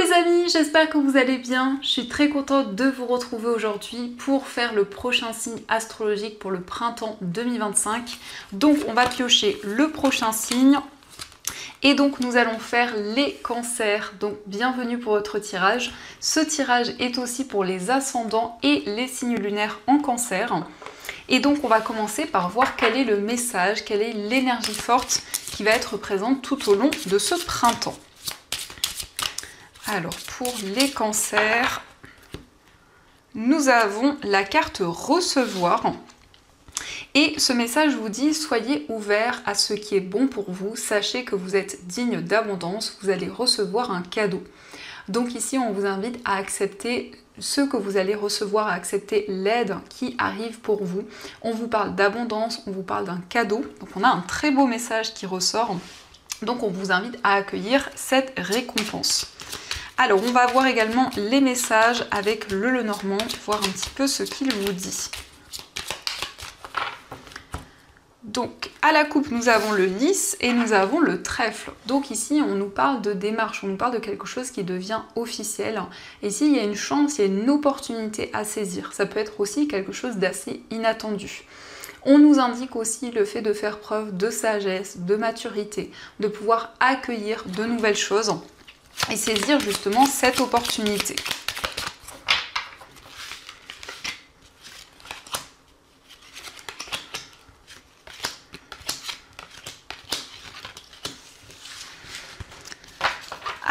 les amis, j'espère que vous allez bien. Je suis très contente de vous retrouver aujourd'hui pour faire le prochain signe astrologique pour le printemps 2025. Donc on va piocher le prochain signe et donc nous allons faire les cancers. Donc bienvenue pour votre tirage. Ce tirage est aussi pour les ascendants et les signes lunaires en cancer. Et donc on va commencer par voir quel est le message, quelle est l'énergie forte qui va être présente tout au long de ce printemps. Alors pour les cancers, nous avons la carte recevoir. Et ce message vous dit, soyez ouverts à ce qui est bon pour vous, sachez que vous êtes digne d'abondance, vous allez recevoir un cadeau. Donc ici on vous invite à accepter ce que vous allez recevoir, à accepter l'aide qui arrive pour vous. On vous parle d'abondance, on vous parle d'un cadeau, donc on a un très beau message qui ressort. Donc on vous invite à accueillir cette récompense. Alors on va voir également les messages avec le Lenormand, voir un petit peu ce qu'il vous dit. Donc à la coupe nous avons le lys et nous avons le trèfle. Donc ici on nous parle de démarche, on nous parle de quelque chose qui devient officiel. Et ici il y a une chance, il y a une opportunité à saisir. Ça peut être aussi quelque chose d'assez inattendu. On nous indique aussi le fait de faire preuve de sagesse, de maturité, de pouvoir accueillir de nouvelles choses et saisir justement cette opportunité.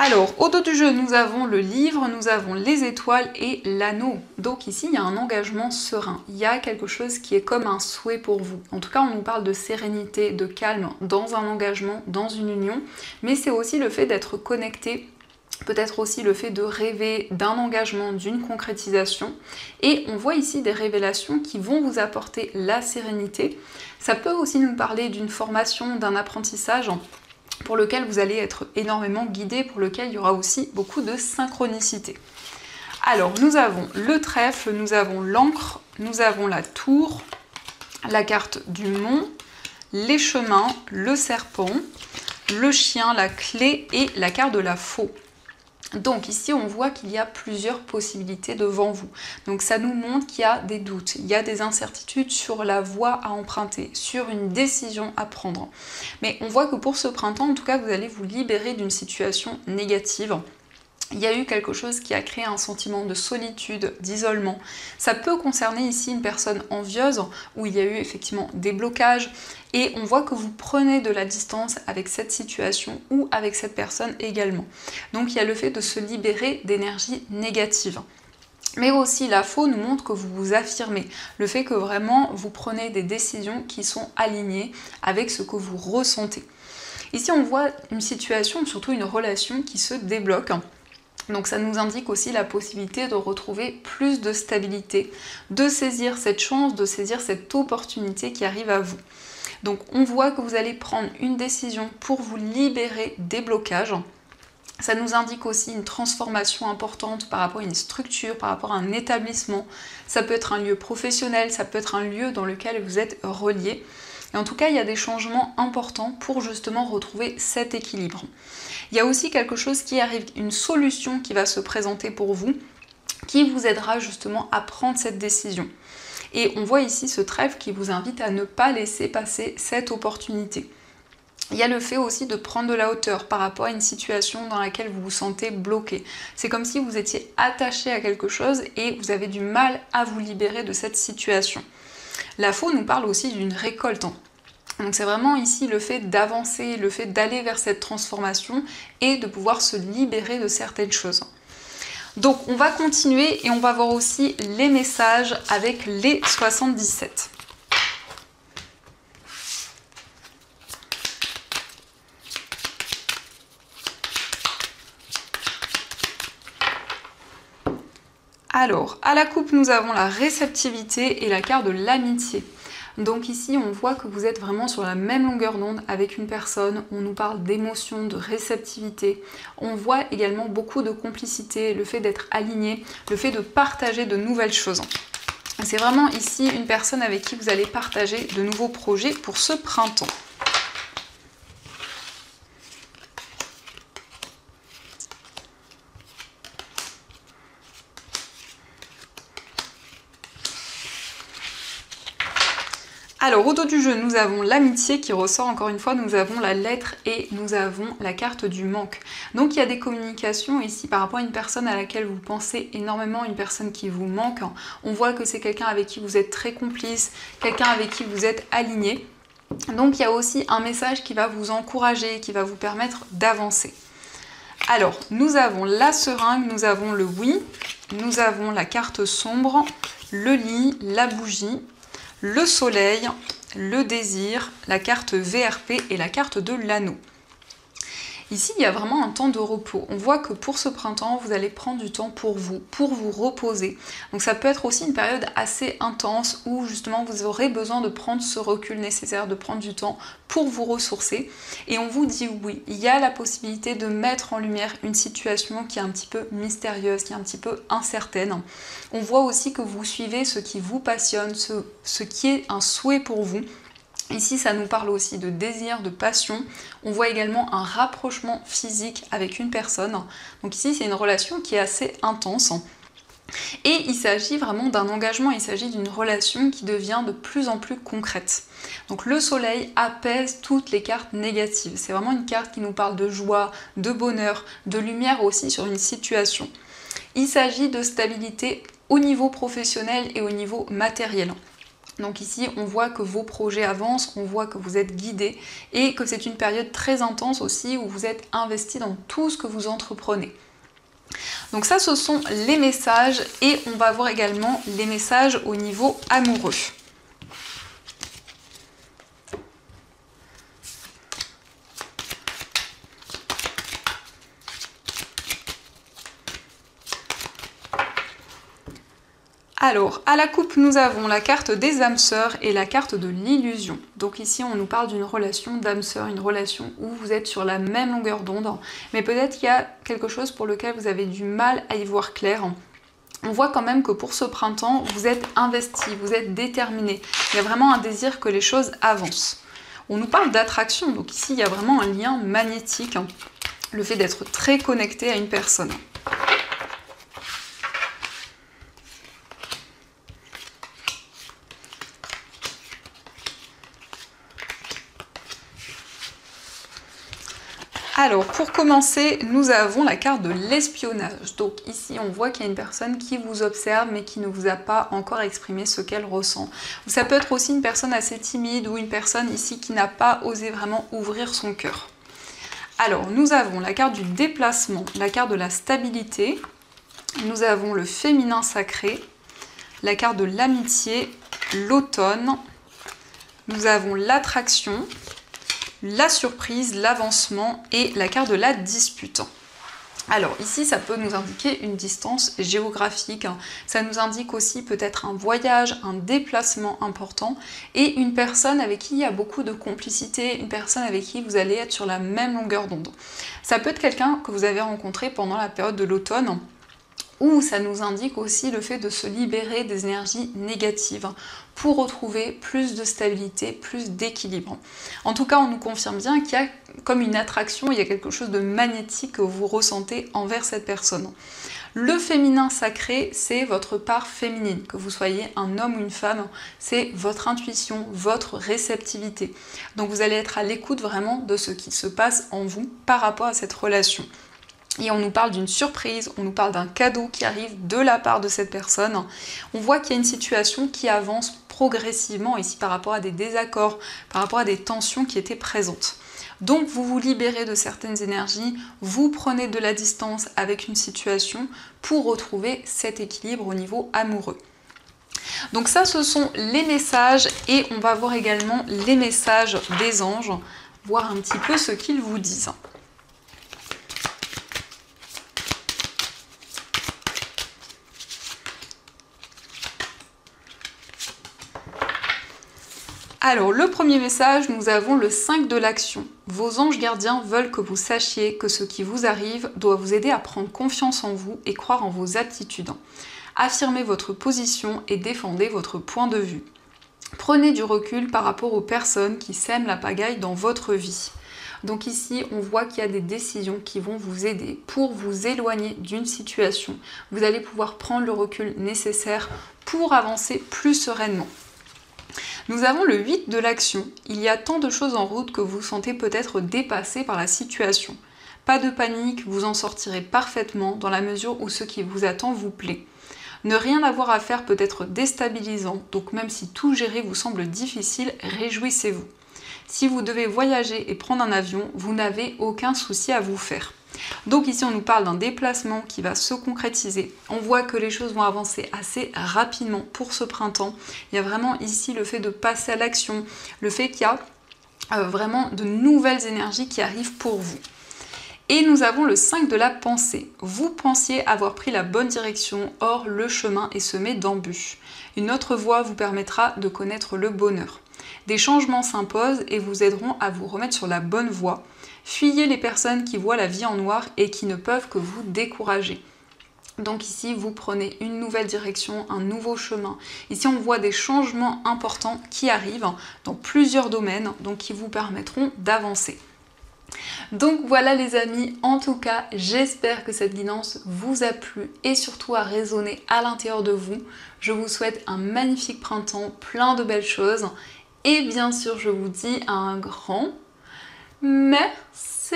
Alors, au dos du jeu, nous avons le livre, nous avons les étoiles et l'anneau. Donc ici, il y a un engagement serein. Il y a quelque chose qui est comme un souhait pour vous. En tout cas, on nous parle de sérénité, de calme dans un engagement, dans une union. Mais c'est aussi le fait d'être connecté, peut-être aussi le fait de rêver d'un engagement, d'une concrétisation. Et on voit ici des révélations qui vont vous apporter la sérénité. Ça peut aussi nous parler d'une formation, d'un apprentissage pour lequel vous allez être énormément guidé, pour lequel il y aura aussi beaucoup de synchronicité. Alors, nous avons le trèfle, nous avons l'encre, nous avons la tour, la carte du mont, les chemins, le serpent, le chien, la clé et la carte de la faux. Donc ici on voit qu'il y a plusieurs possibilités devant vous. Donc ça nous montre qu'il y a des doutes, il y a des incertitudes sur la voie à emprunter, sur une décision à prendre. Mais on voit que pour ce printemps, en tout cas, vous allez vous libérer d'une situation négative. Il y a eu quelque chose qui a créé un sentiment de solitude, d'isolement. Ça peut concerner ici une personne envieuse où il y a eu effectivement des blocages et on voit que vous prenez de la distance avec cette situation ou avec cette personne également. Donc il y a le fait de se libérer d'énergie négative. Mais aussi la faux nous montre que vous vous affirmez, le fait que vraiment vous prenez des décisions qui sont alignées avec ce que vous ressentez. Ici on voit une situation, surtout une relation qui se débloque. Donc ça nous indique aussi la possibilité de retrouver plus de stabilité, de saisir cette chance, de saisir cette opportunité qui arrive à vous. Donc on voit que vous allez prendre une décision pour vous libérer des blocages. Ça nous indique aussi une transformation importante par rapport à une structure, par rapport à un établissement. Ça peut être un lieu professionnel, ça peut être un lieu dans lequel vous êtes relié. Et en tout cas, il y a des changements importants pour justement retrouver cet équilibre. Il y a aussi quelque chose qui arrive, une solution qui va se présenter pour vous, qui vous aidera justement à prendre cette décision. Et on voit ici ce trèfle qui vous invite à ne pas laisser passer cette opportunité. Il y a le fait aussi de prendre de la hauteur par rapport à une situation dans laquelle vous vous sentez bloqué. C'est comme si vous étiez attaché à quelque chose et vous avez du mal à vous libérer de cette situation. La faux nous parle aussi d'une récolte. Donc c'est vraiment ici le fait d'avancer, le fait d'aller vers cette transformation et de pouvoir se libérer de certaines choses. Donc on va continuer et on va voir aussi les messages avec les 77. Alors, à la coupe, nous avons la réceptivité et la carte de l'amitié. Donc ici, on voit que vous êtes vraiment sur la même longueur d'onde avec une personne. On nous parle d'émotion, de réceptivité. On voit également beaucoup de complicité, le fait d'être aligné, le fait de partager de nouvelles choses. C'est vraiment ici une personne avec qui vous allez partager de nouveaux projets pour ce printemps. Alors, au dos du jeu, nous avons l'amitié qui ressort encore une fois, nous avons la lettre et nous avons la carte du manque. Donc, il y a des communications ici par rapport à une personne à laquelle vous pensez énormément, une personne qui vous manque. On voit que c'est quelqu'un avec qui vous êtes très complice, quelqu'un avec qui vous êtes aligné. Donc, il y a aussi un message qui va vous encourager, qui va vous permettre d'avancer. Alors, nous avons la seringue, nous avons le oui, nous avons la carte sombre, le lit, la bougie, le soleil, le désir, la carte VRP et la carte de l'anneau. Ici, il y a vraiment un temps de repos. On voit que pour ce printemps, vous allez prendre du temps pour vous reposer. Donc ça peut être aussi une période assez intense où justement vous aurez besoin de prendre ce recul nécessaire, de prendre du temps pour vous ressourcer. Et on vous dit oui, il y a la possibilité de mettre en lumière une situation qui est un petit peu mystérieuse, qui est un petit peu incertaine. On voit aussi que vous suivez ce qui vous passionne, ce qui est un souhait pour vous. Ici, ça nous parle aussi de désir, de passion. On voit également un rapprochement physique avec une personne. Donc ici, c'est une relation qui est assez intense. Et il s'agit vraiment d'un engagement, il s'agit d'une relation qui devient de plus en plus concrète. Donc le soleil apaise toutes les cartes négatives. C'est vraiment une carte qui nous parle de joie, de bonheur, de lumière aussi sur une situation. Il s'agit de stabilité au niveau professionnel et au niveau matériel. Donc ici, on voit que vos projets avancent, on voit que vous êtes guidé et que c'est une période très intense aussi où vous êtes investi dans tout ce que vous entreprenez. Donc ça, ce sont les messages et on va voir également les messages au niveau amoureux. Alors, à la coupe, nous avons la carte des âmes sœurs et la carte de l'illusion. Donc ici, on nous parle d'une relation d'âme sœur, une relation où vous êtes sur la même longueur d'onde, mais peut-être qu'il y a quelque chose pour lequel vous avez du mal à y voir clair. On voit quand même que pour ce printemps, vous êtes investi, vous êtes déterminé. Il y a vraiment un désir que les choses avancent. On nous parle d'attraction, donc ici, il y a vraiment un lien magnétique, le fait d'être très connecté à une personne. Alors, pour commencer, nous avons la carte de l'espionnage. Donc ici, on voit qu'il y a une personne qui vous observe, mais qui ne vous a pas encore exprimé ce qu'elle ressent. Ça peut être aussi une personne assez timide ou une personne ici qui n'a pas osé vraiment ouvrir son cœur. Alors, nous avons la carte du déplacement, la carte de la stabilité. Nous avons le féminin sacré, la carte de l'amitié, l'automne. Nous avons l'attraction, la surprise, l'avancement et la carte de la dispute. Alors ici, ça peut nous indiquer une distance géographique, ça nous indique aussi peut-être un voyage, un déplacement important et une personne avec qui il y a beaucoup de complicité, une personne avec qui vous allez être sur la même longueur d'onde. Ça peut être quelqu'un que vous avez rencontré pendant la période de l'automne, où ça nous indique aussi le fait de se libérer des énergies négatives pour retrouver plus de stabilité, plus d'équilibre. En tout cas, on nous confirme bien qu'il y a comme une attraction, il y a quelque chose de magnétique que vous ressentez envers cette personne. Le féminin sacré, c'est votre part féminine, que vous soyez un homme ou une femme, c'est votre intuition, votre réceptivité. Donc vous allez être à l'écoute vraiment de ce qui se passe en vous par rapport à cette relation. Et on nous parle d'une surprise, on nous parle d'un cadeau qui arrive de la part de cette personne. On voit qu'il y a une situation qui avance progressivement ici par rapport à des désaccords, par rapport à des tensions qui étaient présentes. Donc vous vous libérez de certaines énergies, vous prenez de la distance avec une situation pour retrouver cet équilibre au niveau amoureux. Donc ça, ce sont les messages et on va voir également les messages des anges, voir un petit peu ce qu'ils vous disent. Alors, le premier message, nous avons le 5 de l'action. Vos anges gardiens veulent que vous sachiez que ce qui vous arrive doit vous aider à prendre confiance en vous et croire en vos aptitudes. Affirmez votre position et défendez votre point de vue. Prenez du recul par rapport aux personnes qui sèment la pagaille dans votre vie. Donc ici, on voit qu'il y a des décisions qui vont vous aider pour vous éloigner d'une situation. Vous allez pouvoir prendre le recul nécessaire pour avancer plus sereinement. Nous avons le 8 de l'action. Il y a tant de choses en route que vous sentez peut-être dépassé par la situation. Pas de panique, vous en sortirez parfaitement dans la mesure où ce qui vous attend vous plaît. Ne rien avoir à faire peut être déstabilisant, donc même si tout gérer vous semble difficile, réjouissez-vous. Si vous devez voyager et prendre un avion, vous n'avez aucun souci à vous faire. Donc ici on nous parle d'un déplacement qui va se concrétiser. On voit que les choses vont avancer assez rapidement pour ce printemps. Il y a vraiment ici le fait de passer à l'action, le fait qu'il y a vraiment de nouvelles énergies qui arrivent pour vous. Et nous avons le 5 de la pensée. Vous pensiez avoir pris la bonne direction, or le chemin est semé d'embûches. Une autre voie vous permettra de connaître le bonheur. Des changements s'imposent et vous aideront à vous remettre sur la bonne voie. Fuyez les personnes qui voient la vie en noir et qui ne peuvent que vous décourager. Donc ici, vous prenez une nouvelle direction, un nouveau chemin. Ici, on voit des changements importants qui arrivent dans plusieurs domaines, donc qui vous permettront d'avancer. Donc voilà les amis, en tout cas j'espère que cette guidance vous a plu et surtout a résonné à l'intérieur de vous. Je vous souhaite un magnifique printemps, plein de belles choses et bien sûr je vous dis un grand merci.